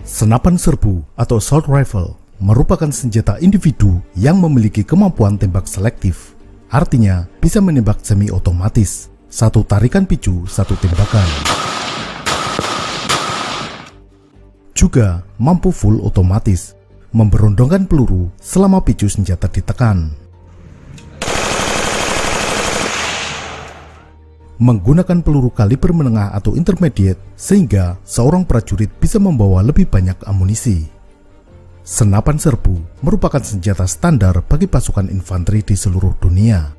Senapan serbu atau assault rifle merupakan senjata individu yang memiliki kemampuan tembak selektif. Artinya bisa menembak semi otomatis, satu tarikan picu, satu tembakan. Juga mampu full otomatis, memberondongkan peluru selama picu senjata ditekan. Menggunakan peluru kaliber menengah atau intermediate sehingga seorang prajurit bisa membawa lebih banyak amunisi. Senapan serbu merupakan senjata standar bagi pasukan infanteri di seluruh dunia.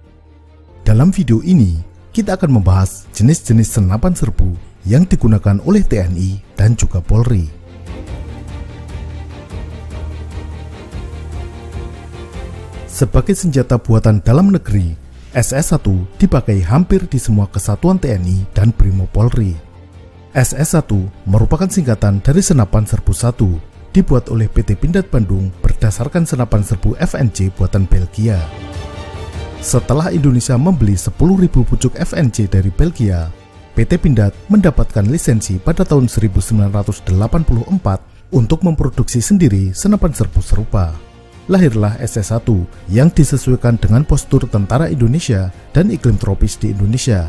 Dalam video ini, kita akan membahas jenis-jenis senapan serbu yang digunakan oleh TNI dan juga Polri. Sebagai senjata buatan dalam negeri, SS1 dipakai hampir di semua kesatuan TNI dan Brimob Polri. SS1 merupakan singkatan dari Senapan Serbu 1, dibuat oleh PT Pindad Bandung berdasarkan senapan serbu FNJ buatan Belgia. Setelah Indonesia membeli 10.000 pucuk FNJ dari Belgia, PT Pindad mendapatkan lisensi pada tahun 1984 untuk memproduksi sendiri senapan serbu serupa. Lahirlah SS1 yang disesuaikan dengan postur tentara Indonesia dan iklim tropis di Indonesia.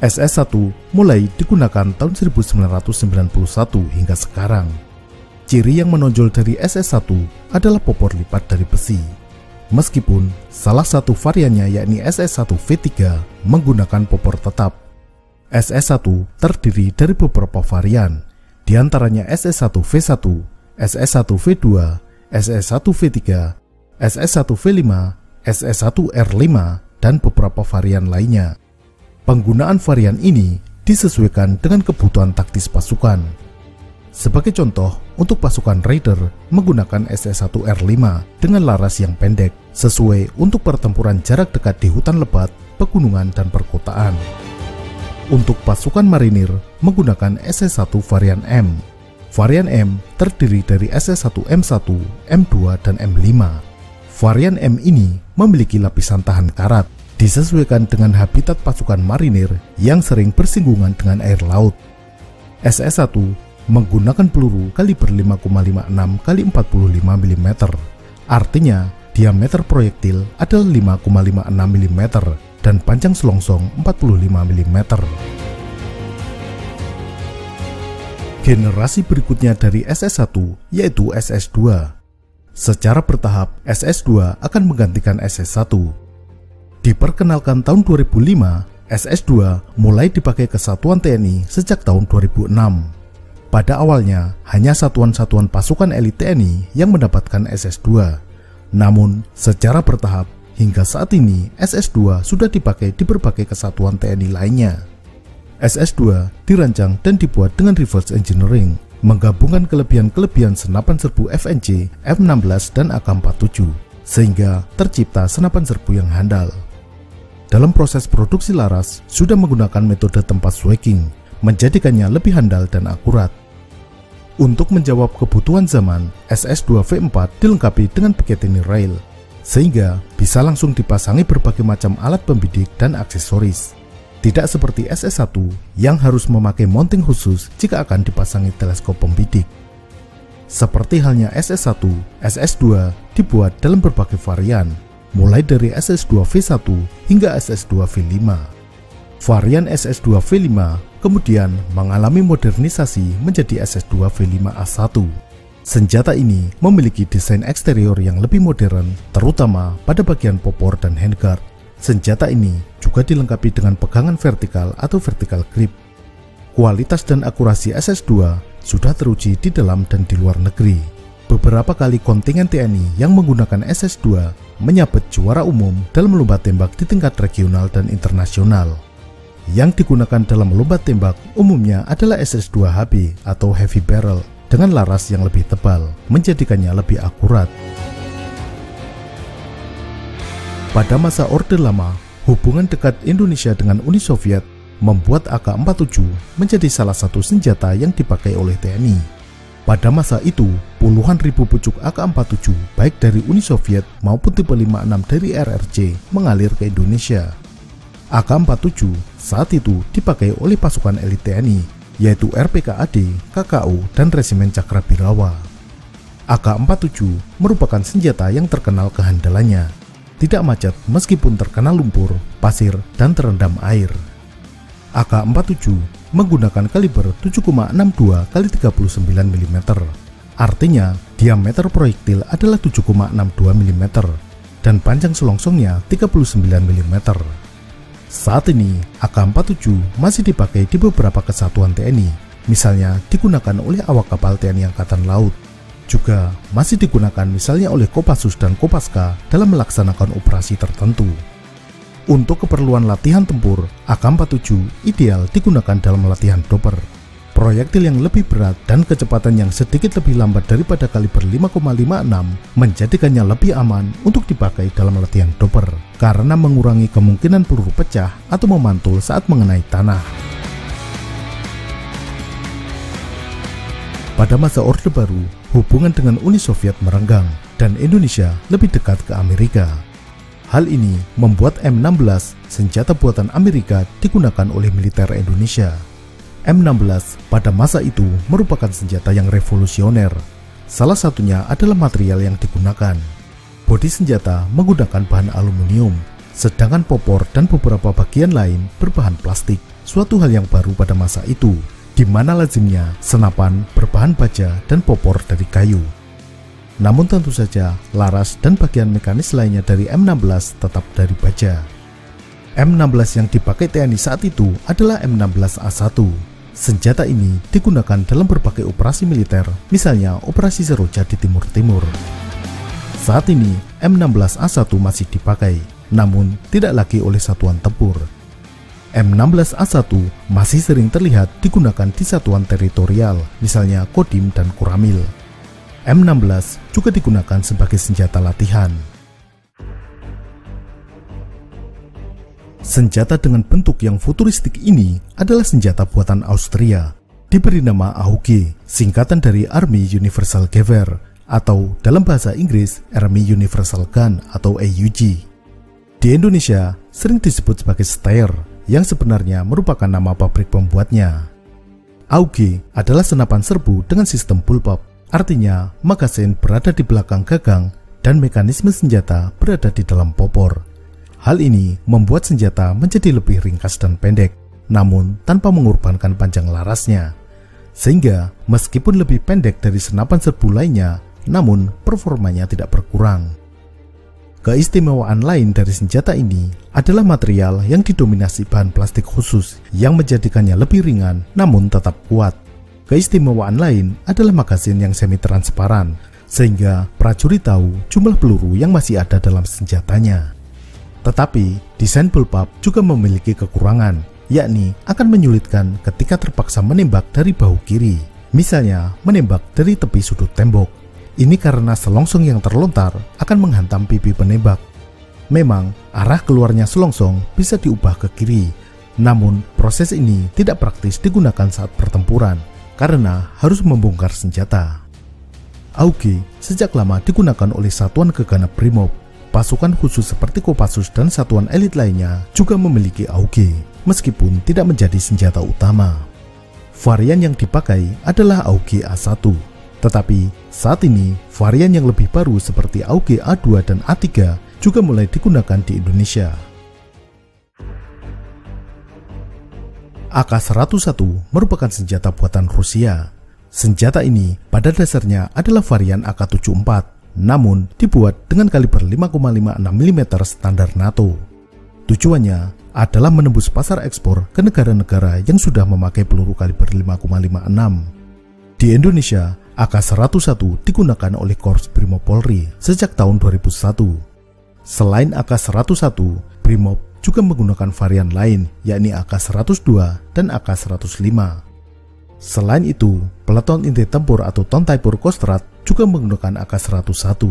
SS1 mulai digunakan tahun 1991 hingga sekarang. Ciri yang menonjol dari SS1 adalah popor lipat dari besi. Meskipun salah satu variannya yakni SS1V3 menggunakan popor tetap. SS1 terdiri dari beberapa varian, diantaranya SS1V1, SS1V2, SS1V3, SS1V5, SS1R5, dan beberapa varian lainnya. Penggunaan varian ini disesuaikan dengan kebutuhan taktis pasukan. Sebagai contoh, untuk pasukan Raider menggunakan SS1R5 dengan laras yang pendek, sesuai untuk pertempuran jarak dekat di hutan lebat, pegunungan, dan perkotaan. Untuk pasukan marinir menggunakan SS1 varian M. Varian M terdiri dari SS1M1, M2, dan M5. Varian M ini memiliki lapisan tahan karat, disesuaikan dengan habitat pasukan marinir yang sering bersinggungan dengan air laut. SS1 menggunakan peluru kaliber 5,56 x 45 mm. Artinya, diameter proyektil adalah 5,56 mm dan panjang selongsong 45 mm. Generasi berikutnya dari SS1 yaitu SS2. Secara bertahap, SS2 akan menggantikan SS1. Diperkenalkan tahun 2005, SS2 mulai dipakai kesatuan TNI sejak tahun 2006. Pada awalnya, hanya satuan-satuan pasukan elit TNI yang mendapatkan SS2. Namun, secara bertahap, hingga saat ini SS2 sudah dipakai di berbagai kesatuan TNI lainnya. SS2 dirancang dan dibuat dengan reverse engineering, menggabungkan kelebihan-kelebihan senapan serbu FNJ, F16, dan AK-47, sehingga tercipta senapan serbu yang handal. Dalam proses produksi laras, sudah menggunakan metode tempat swagging, menjadikannya lebih handal dan akurat. Untuk menjawab kebutuhan zaman, SS2V4 dilengkapi dengan Picatinny rail, sehingga bisa langsung dipasangi berbagai macam alat pembidik dan aksesoris. Tidak seperti SS1 yang harus memakai mounting khusus jika akan dipasangi teleskop pembidik. Seperti halnya SS1, SS2 dibuat dalam berbagai varian, mulai dari SS2V1 hingga SS2V5. Varian SS2V5 kemudian mengalami modernisasi menjadi SS2V5A1. Senjata ini memiliki desain eksterior yang lebih modern, terutama pada bagian popor dan handguard. Senjata ini juga dilengkapi dengan pegangan vertikal atau vertical grip. Kualitas dan akurasi SS2 sudah teruji di dalam dan di luar negeri. Beberapa kali kontingen TNI yang menggunakan SS2 menyabet juara umum dalam lomba tembak di tingkat regional dan internasional. Yang digunakan dalam lomba tembak umumnya adalah SS2HB atau heavy barrel dengan laras yang lebih tebal, menjadikannya lebih akurat. Pada masa Orde Lama, hubungan dekat Indonesia dengan Uni Soviet membuat AK-47 menjadi salah satu senjata yang dipakai oleh TNI. Pada masa itu, puluhan ribu pucuk AK-47 baik dari Uni Soviet maupun tipe 56 dari RRC mengalir ke Indonesia. AK-47 saat itu dipakai oleh pasukan elit TNI yaitu RPKAD, KKO, dan Resimen Cakrabirawa. AK-47 merupakan senjata yang terkenal kehandalannya, tidak macet meskipun terkena lumpur, pasir, dan terendam air. AK-47 menggunakan kaliber 7,62 x 39 mm. Artinya, diameter proyektil adalah 7,62 mm dan panjang selongsongnya 39 mm. Saat ini, AK-47 masih dipakai di beberapa kesatuan TNI, misalnya digunakan oleh awak kapal TNI Angkatan Laut. Juga masih digunakan misalnya oleh Kopassus dan Kopaska dalam melaksanakan operasi tertentu. Untuk keperluan latihan tempur, AK-47 ideal digunakan dalam latihan doper. Proyektil yang lebih berat dan kecepatan yang sedikit lebih lambat daripada kaliber 5,56 menjadikannya lebih aman untuk dipakai dalam latihan doper karena mengurangi kemungkinan peluru pecah atau memantul saat mengenai tanah. Pada masa Orde Baru, hubungan dengan Uni Soviet merenggang dan Indonesia lebih dekat ke Amerika. Hal ini membuat M16, senjata buatan Amerika, digunakan oleh militer Indonesia. M16 pada masa itu merupakan senjata yang revolusioner. Salah satunya adalah material yang digunakan. Bodi senjata menggunakan bahan aluminium, sedangkan popor dan beberapa bagian lain berbahan plastik, suatu hal yang baru pada masa itu, di mana lazimnya senapan berbahan baja dan popor dari kayu. Namun tentu saja laras dan bagian mekanis lainnya dari M16 tetap dari baja. M16 yang dipakai TNI saat itu adalah M16A1. Senjata ini digunakan dalam berbagai operasi militer, misalnya Operasi Seroja di Timur Timur. Saat ini M16A1 masih dipakai, namun tidak lagi oleh satuan tempur. M16A1 masih sering terlihat digunakan di satuan teritorial, misalnya Kodim dan Koramil. M16 juga digunakan sebagai senjata latihan. Senjata dengan bentuk yang futuristik ini adalah senjata buatan Austria, diberi nama AUG, singkatan dari Army Universal Gewehr, atau dalam bahasa Inggris Army Universal Gun atau AUG. Di Indonesia sering disebut sebagai Steyr, yang sebenarnya merupakan nama pabrik pembuatnya. AUG adalah senapan serbu dengan sistem bullpup, artinya magasin berada di belakang gagang dan mekanisme senjata berada di dalam popor. Hal ini membuat senjata menjadi lebih ringkas dan pendek, namun tanpa mengorbankan panjang larasnya. Sehingga meskipun lebih pendek dari senapan serbu lainnya, namun performanya tidak berkurang. Keistimewaan lain dari senjata ini adalah material yang didominasi bahan plastik khusus yang menjadikannya lebih ringan namun tetap kuat. Keistimewaan lain adalah magasin yang semi-transparan, sehingga prajurit tahu jumlah peluru yang masih ada dalam senjatanya. Tetapi, desain bullpup juga memiliki kekurangan, yakni akan menyulitkan ketika terpaksa menembak dari bahu kiri, misalnya menembak dari tepi sudut tembok. Ini karena selongsong yang terlontar akan menghantam pipi penembak. Memang, arah keluarnya selongsong bisa diubah ke kiri, namun proses ini tidak praktis digunakan saat pertempuran, karena harus membongkar senjata. AUG sejak lama digunakan oleh satuan geganap Brimob. Pasukan khusus seperti Kopassus dan satuan elit lainnya juga memiliki AUG, meskipun tidak menjadi senjata utama. Varian yang dipakai adalah AUG A1, tetapi saat ini varian yang lebih baru seperti AUG A2 dan A3 juga mulai digunakan di Indonesia. AK-101 merupakan senjata buatan Rusia. Senjata ini pada dasarnya adalah varian AK-74, namun dibuat dengan kaliber 5,56 mm standar NATO. Tujuannya adalah menembus pasar ekspor ke negara-negara yang sudah memakai peluru kaliber 5,56. Di Indonesia, AK-101 digunakan oleh Korps Brimob Polri sejak tahun 2001. Selain AK-101, Brimob juga menggunakan varian lain, yakni AK-102 dan AK-105. Selain itu, Peleton Inti Tempur atau Tontaipur Kostrad juga menggunakan AK-101.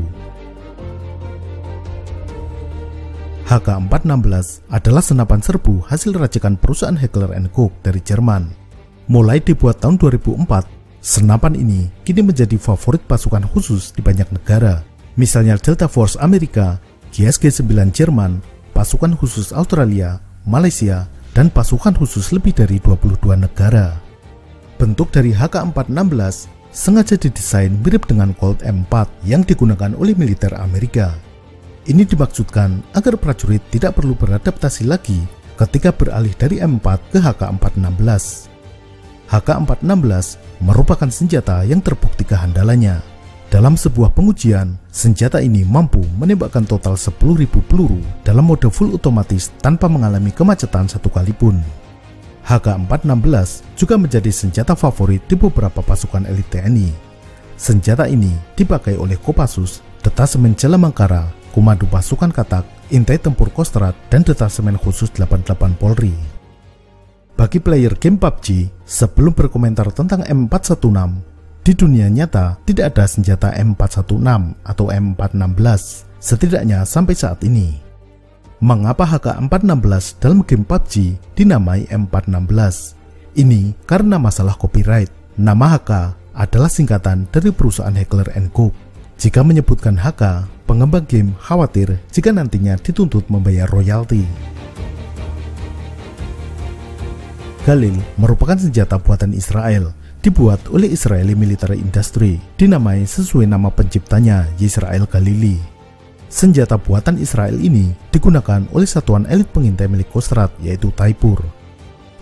HK-416 adalah senapan serbu hasil racikan perusahaan Heckler & Koch dari Jerman. Mulai dibuat tahun 2004, senapan ini kini menjadi favorit pasukan khusus di banyak negara, misalnya Delta Force Amerika, GSG-9 Jerman, pasukan khusus Australia, Malaysia, dan pasukan khusus lebih dari 22 negara. Bentuk dari HK-416 sengaja didesain mirip dengan Colt M4 yang digunakan oleh militer Amerika. Ini dimaksudkan agar prajurit tidak perlu beradaptasi lagi ketika beralih dari M4 ke HK-416. HK-416 merupakan senjata yang terbukti kehandalannya. Dalam sebuah pengujian, senjata ini mampu menembakkan total 10.000 peluru dalam mode full otomatis tanpa mengalami kemacetan satu kali pun. HK-416 juga menjadi senjata favorit di beberapa pasukan elit TNI. Senjata ini dipakai oleh Kopassus, Detasemen Jalamangkara, Komando Pasukan Katak, Intai Tempur Kostrad, dan Detasemen Khusus 88 Polri. Bagi player game PUBG, sebelum berkomentar tentang M416, di dunia nyata tidak ada senjata M416 atau M416, setidaknya sampai saat ini. Mengapa HK-416 dalam game PUBG dinamai M416? Ini karena masalah copyright. Nama HK adalah singkatan dari perusahaan Heckler & Koch. Jika menyebutkan HK, pengembang game khawatir jika nantinya dituntut membayar royalti. Galil merupakan senjata buatan Israel, dibuat oleh Israeli Military Industry, dinamai sesuai nama penciptanya, Yisrael Galili. Senjata buatan Israel ini digunakan oleh satuan elit pengintai milik Kostrad, yaitu Taipur.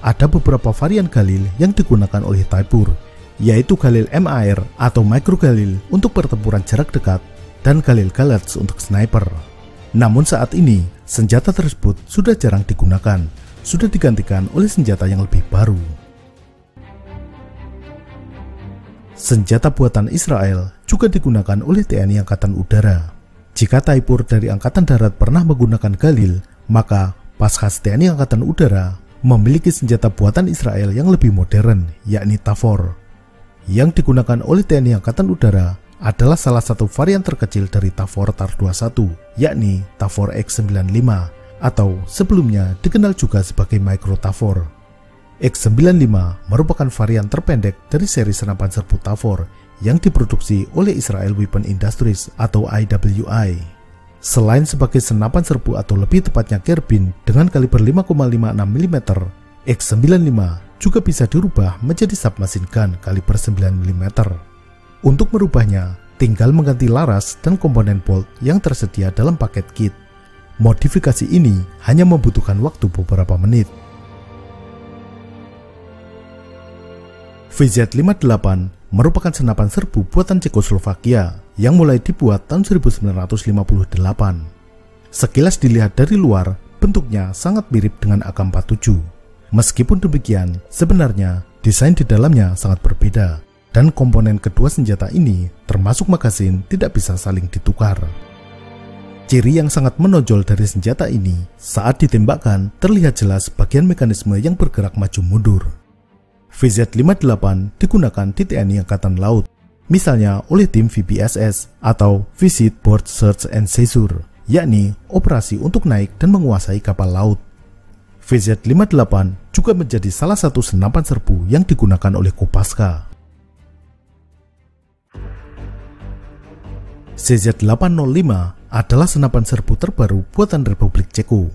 Ada beberapa varian Galil yang digunakan oleh Taipur, yaitu Galil MAR atau Micro Galil untuk pertempuran jarak dekat dan Galil Galads untuk sniper. Namun saat ini, senjata tersebut sudah jarang digunakan, sudah digantikan oleh senjata yang lebih baru. Senjata buatan Israel juga digunakan oleh TNI Angkatan Udara. Jika Taipur dari Angkatan Darat pernah menggunakan Galil, maka Paskhas TNI Angkatan Udara memiliki senjata buatan Israel yang lebih modern, yakni Tafor. Yang digunakan oleh TNI Angkatan Udara adalah salah satu varian terkecil dari Tafor TAR-21, yakni Tafor X95, atau sebelumnya dikenal juga sebagai Micro Tafor. X95 merupakan varian terpendek dari seri senapan serbu Tafor yang diproduksi oleh Israel Weapon Industries atau IWI. Selain sebagai senapan serbu atau lebih tepatnya karbin dengan kaliber 5,56 mm, X95 juga bisa dirubah menjadi submachine gun kaliber 9 mm. Untuk merubahnya, tinggal mengganti laras dan komponen bolt yang tersedia dalam paket kit. Modifikasi ini hanya membutuhkan waktu beberapa menit. VZ58 merupakan senapan serbu buatan Cekoslovakia yang mulai dibuat tahun 1958. Sekilas dilihat dari luar, bentuknya sangat mirip dengan AK-47. Meskipun demikian, sebenarnya desain di dalamnya sangat berbeda, dan komponen kedua senjata ini, termasuk magasin, tidak bisa saling ditukar. Ciri yang sangat menonjol dari senjata ini, saat ditembakkan terlihat jelas bagian mekanisme yang bergerak maju mundur. VZ58 digunakan di TNI Angkatan Laut, misalnya oleh tim VBSS atau Visit Board Search and Seizure, yakni operasi untuk naik dan menguasai kapal laut. VZ58 juga menjadi salah satu senapan serbu yang digunakan oleh Kopaska. CZ805 adalah senapan serbu terbaru buatan Republik Ceko.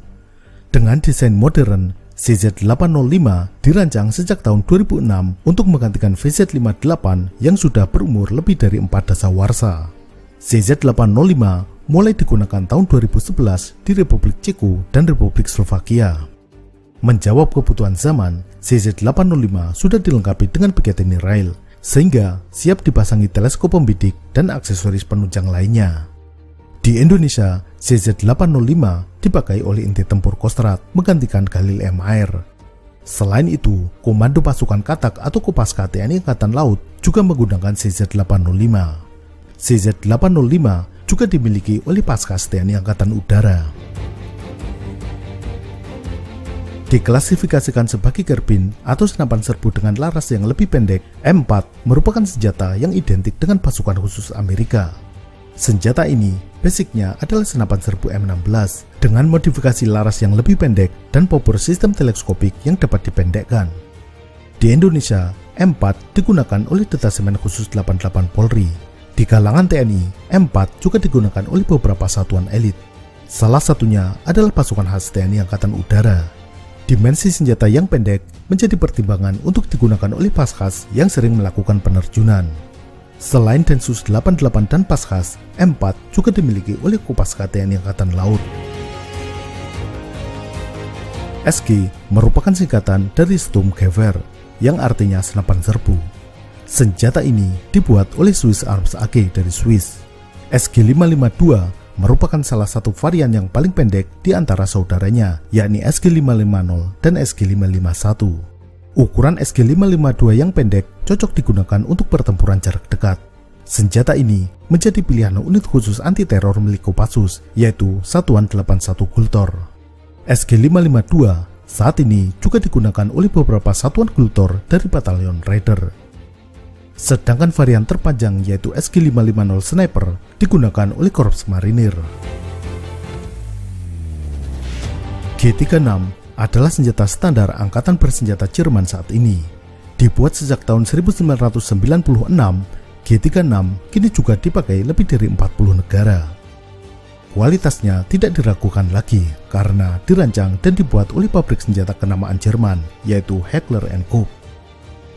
Dengan desain modern, CZ805 dirancang sejak tahun 2006 untuk menggantikan VZ58 yang sudah berumur lebih dari 4 dasawarsa. CZ805 mulai digunakan tahun 2011 di Republik Ceko dan Republik Slovakia. Menjawab kebutuhan zaman, CZ805 sudah dilengkapi dengan Picatinny rail, sehingga siap dipasangi teleskop pembidik dan aksesoris penunjang lainnya. Di Indonesia, CZ805 dipakai oleh Intai Tempur Kostrad menggantikan Galil MAR. Selain itu, Komando Pasukan Katak atau Kopaska TNI Angkatan Laut juga menggunakan CZ805. CZ805 juga dimiliki oleh Paskas TNI Angkatan Udara. Diklasifikasikan sebagai karbin atau senapan serbu dengan laras yang lebih pendek, M4 merupakan senjata yang identik dengan pasukan khusus Amerika. Senjata ini basicnya adalah senapan serbu M16 dengan modifikasi laras yang lebih pendek dan bobor sistem teleskopik yang dapat dipendekkan. Di Indonesia, M4 digunakan oleh Detasemen Khusus 88 Polri. Di kalangan TNI, M4 juga digunakan oleh beberapa satuan elit. Salah satunya adalah pasukan khas TNI Angkatan Udara. Dimensi senjata yang pendek menjadi pertimbangan untuk digunakan oleh Paskhas yang sering melakukan penerjunan. Selain Densus 88 dan Paskhas, M4 juga dimiliki oleh Kopaska TNI Angkatan Laut. SG merupakan singkatan dari Sturmgewehr, yang artinya senapan serbu. Senjata ini dibuat oleh Swiss Arms AG dari Swiss. SG552 merupakan salah satu varian yang paling pendek di antara saudaranya, yakni SG550 dan SG551. Ukuran SG552 yang pendek cocok digunakan untuk pertempuran jarak dekat. Senjata ini menjadi pilihan unit khusus anti-teror milik Kopassus, yaitu Satuan 81 Gultor. SG552 saat ini juga digunakan oleh beberapa satuan Gultor dari Batalion Raider. Sedangkan varian terpanjang yaitu SG550 Sniper digunakan oleh Korps Marinir. G36 adalah senjata standar angkatan bersenjata Jerman saat ini. Dibuat sejak tahun 1996, G36 kini juga dipakai lebih dari 40 negara. Kualitasnya tidak diragukan lagi karena dirancang dan dibuat oleh pabrik senjata kenamaan Jerman, yaitu Heckler & Koch.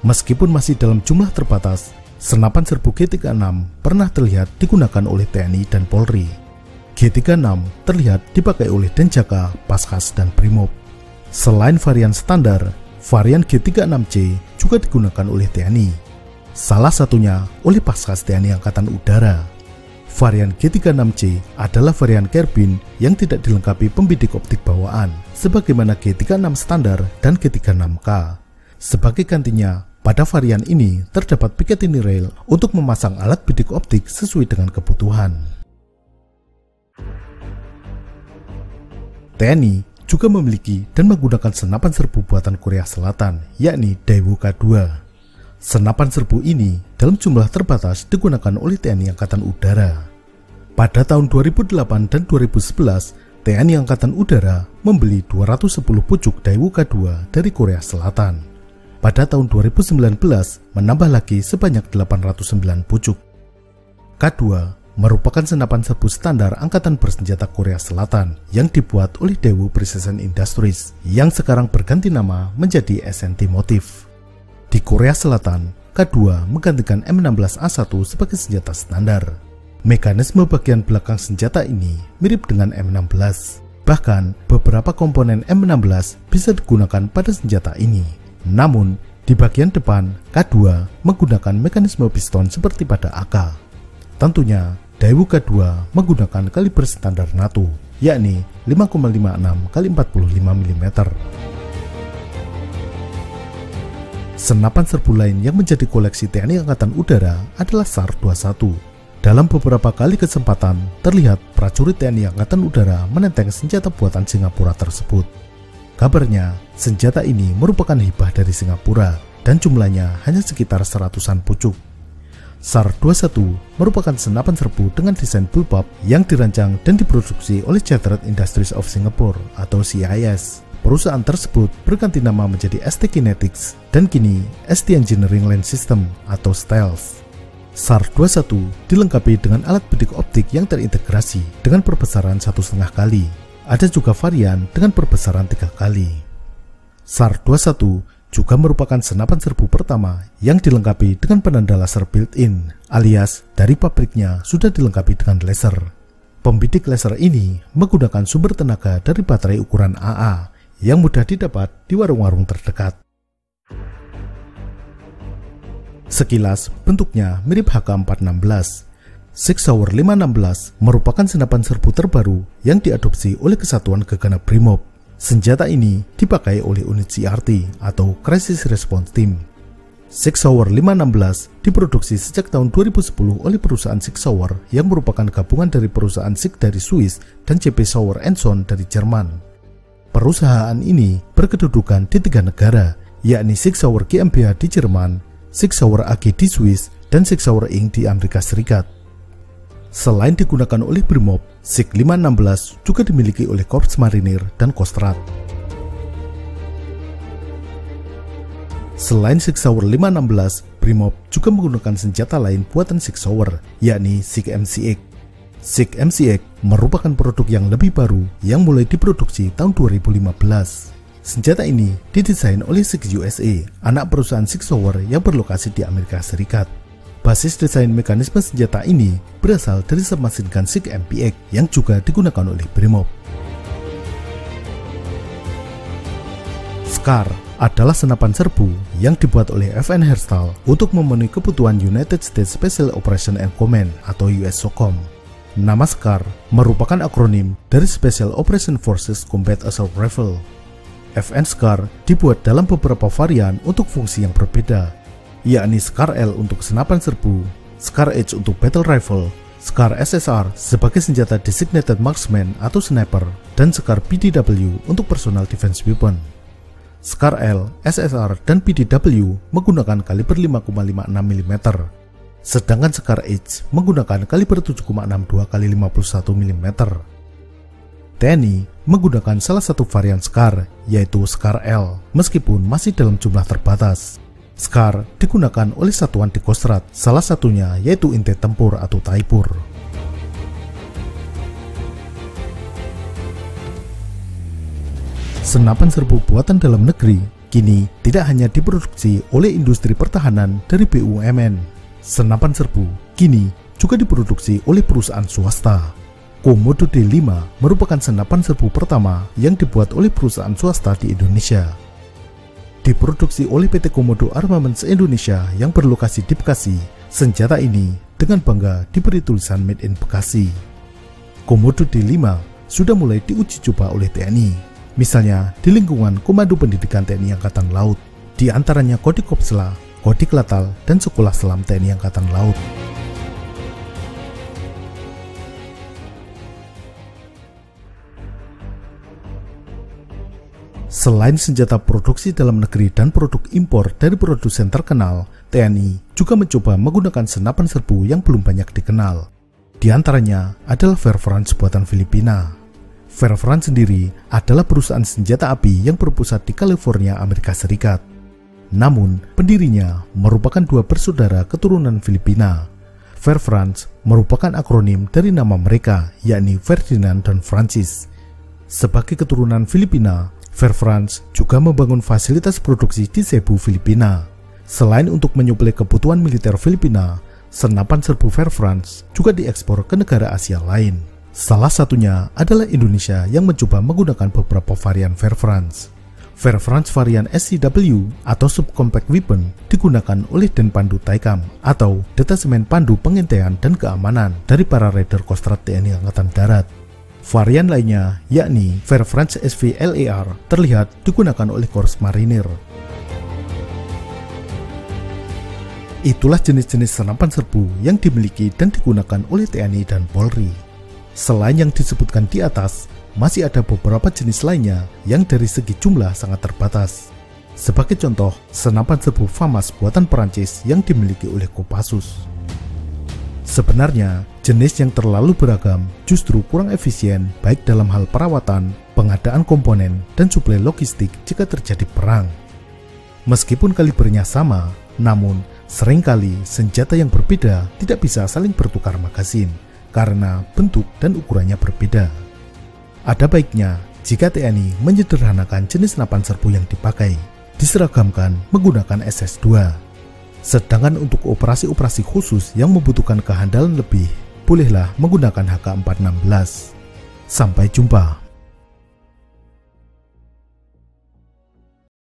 Meskipun masih dalam jumlah terbatas, senapan serbu G36 pernah terlihat digunakan oleh TNI dan Polri. G36 terlihat dipakai oleh Denjaka, Paskhas, dan Brimob. Selain varian standar, varian G36C juga digunakan oleh TNI. Salah satunya oleh Paskhas TNI Angkatan Udara. Varian G36C adalah varian karbin yang tidak dilengkapi pembidik optik bawaan, sebagaimana G36 standar dan G36K. Sebagai gantinya, pada varian ini terdapat Picatinny rail untuk memasang alat bidik optik sesuai dengan kebutuhan. TNI juga memiliki dan menggunakan senapan serbu buatan Korea Selatan, yakni Daewoo K2. Senapan serbu ini dalam jumlah terbatas digunakan oleh TNI Angkatan Udara. Pada tahun 2008 dan 2011, TNI Angkatan Udara membeli 210 pucuk Daewoo K2 dari Korea Selatan. Pada tahun 2019 menambah lagi sebanyak 809 pucuk. K2 merupakan senapan serbu standar angkatan bersenjata Korea Selatan yang dibuat oleh Daewoo Precision Industries yang sekarang berganti nama menjadi SNT Motif. Di Korea Selatan, K2 menggantikan M16A1 sebagai senjata standar. Mekanisme bagian belakang senjata ini mirip dengan M16. Bahkan beberapa komponen M16 bisa digunakan pada senjata ini. Namun, di bagian depan, K2 menggunakan mekanisme piston seperti pada AK. Tentunya, Daewoo K2 menggunakan kaliber standar NATO, yakni 5,56 x 45 mm. Senapan serbu lain yang menjadi koleksi TNI Angkatan Udara adalah SAR-21. Dalam beberapa kali kesempatan, terlihat prajurit TNI Angkatan Udara menenteng senjata buatan Singapura tersebut. Kabarnya, senjata ini merupakan hibah dari Singapura dan jumlahnya hanya sekitar 100-an pucuk. SAR-21 merupakan senapan serbu dengan desain bullpup yang dirancang dan diproduksi oleh Chartered Industries of Singapore atau CIS. Perusahaan tersebut berganti nama menjadi ST Kinetics dan kini ST Engineering Land System atau STELS. SAR-21 dilengkapi dengan alat bidik optik yang terintegrasi dengan perbesaran 1,5 kali. Ada juga varian dengan perbesaran 3 kali. SAR-21 juga merupakan senapan serbu pertama yang dilengkapi dengan penanda laser built-in, alias dari pabriknya sudah dilengkapi dengan laser. Pembidik laser ini menggunakan sumber tenaga dari baterai ukuran AA yang mudah didapat di warung-warung terdekat. Sekilas bentuknya mirip HK416. Sig Sauer 516 merupakan senapan serbu terbaru yang diadopsi oleh Kesatuan Gegana Brimob. Senjata ini dipakai oleh unit CRT atau Crisis Response Team. Sig Sauer 516 diproduksi sejak tahun 2010 oleh perusahaan Sig Sauer yang merupakan gabungan dari perusahaan Sig dari Swiss dan CP Sauer & Son dari Jerman. Perusahaan ini berkedudukan di 3 negara, yakni Sig Sauer GmbH di Jerman, Sig Sauer AG di Swiss, dan Sig Sauer Inc. di Amerika Serikat. Selain digunakan oleh Brimob, Sig 516 juga dimiliki oleh Korps Marinir dan Kostrad. Selain Sig Sauer 516, Brimob juga menggunakan senjata lain buatan Sig Sauer, yakni Sig MCX. Sig MCX merupakan produk yang lebih baru yang mulai diproduksi tahun 2015. Senjata ini didesain oleh SIG USA, anak perusahaan SIG Sauer yang berlokasi di Amerika Serikat. Basis desain mekanisme senjata ini berasal dari submachine gun SIG MPX yang juga digunakan oleh Bremov. SCAR adalah senapan serbu yang dibuat oleh FN Herstal untuk memenuhi kebutuhan United States Special Operations and Command atau USSOCOM. Nama SCAR merupakan akronim dari Special Operations Forces Combat Assault Rifle. FN SCAR dibuat dalam beberapa varian untuk fungsi yang berbeda, yakni SCAR L untuk senapan serbu, SCAR H untuk battle rifle, SCAR SSR sebagai senjata designated marksman atau sniper, dan SCAR PDW untuk personal defense weapon. SCAR L, SSR, dan PDW menggunakan kaliber 5,56 mm, sedangkan SCAR H menggunakan kaliber 7,62 x 51 mm. TNI menggunakan salah satu varian SCAR, yaitu SCAR L, meskipun masih dalam jumlah terbatas. SCAR digunakan oleh satuan di Kostrad, salah satunya yaitu Inti Tempur atau Taipur. Senapan serbu buatan dalam negeri kini tidak hanya diproduksi oleh industri pertahanan dari BUMN. Senapan serbu kini juga diproduksi oleh perusahaan swasta. Komodo D5 merupakan senapan serbu pertama yang dibuat oleh perusahaan swasta di Indonesia. Diproduksi oleh PT Komodo Armaments Indonesia yang berlokasi di Bekasi, senjata ini dengan bangga diberi tulisan Made in Bekasi. Komodo D5 sudah mulai diuji coba oleh TNI, misalnya di lingkungan Komando Pendidikan TNI Angkatan Laut, di antaranya Kodik Kopsla, Kodik Latal, dan Sekolah Selam TNI Angkatan Laut. Selain senjata produksi dalam negeri dan produk impor dari produsen terkenal, TNI juga mencoba menggunakan senapan serbu yang belum banyak dikenal. Di antaranya adalah Fairfront buatan Filipina. Fairfront sendiri adalah perusahaan senjata api yang berpusat di California, Amerika Serikat. Namun, pendirinya merupakan dua bersaudara keturunan Filipina. Fairfront merupakan akronim dari nama mereka, yakni Ferdinand dan Francis. Sebagai keturunan Filipina, Fairfront juga membangun fasilitas produksi di Cebu, Filipina. Selain untuk menyuplai kebutuhan militer Filipina, senapan serbu Fairfront juga diekspor ke negara Asia lain. Salah satunya adalah Indonesia yang mencoba menggunakan beberapa varian Fairfront. Fairfront varian SCW atau Subcompact Weapon digunakan oleh Denpandu Taikam atau Detasemen Pandu Pengintaian dan Keamanan dari para Raider Kostrad TNI Angkatan Darat. Varian lainnya, yakni Fairfront SVLAR, terlihat digunakan oleh Korps Marinir. Itulah jenis-jenis senapan serbu yang dimiliki dan digunakan oleh TNI dan Polri. Selain yang disebutkan di atas, masih ada beberapa jenis lainnya yang dari segi jumlah sangat terbatas. Sebagai contoh, senapan serbu FAMAS buatan Perancis yang dimiliki oleh Kopassus. Sebenarnya, jenis yang terlalu beragam justru kurang efisien baik dalam hal perawatan, pengadaan komponen, dan suplai logistik jika terjadi perang. Meskipun kalibernya sama, namun seringkali senjata yang berbeda tidak bisa saling bertukar magazin karena bentuk dan ukurannya berbeda. Ada baiknya jika TNI menyederhanakan jenis senapan serbu yang dipakai, diseragamkan menggunakan SS2. Sedangkan untuk operasi-operasi khusus yang membutuhkan kehandalan lebih, bolehlah menggunakan HK416. Sampai jumpa.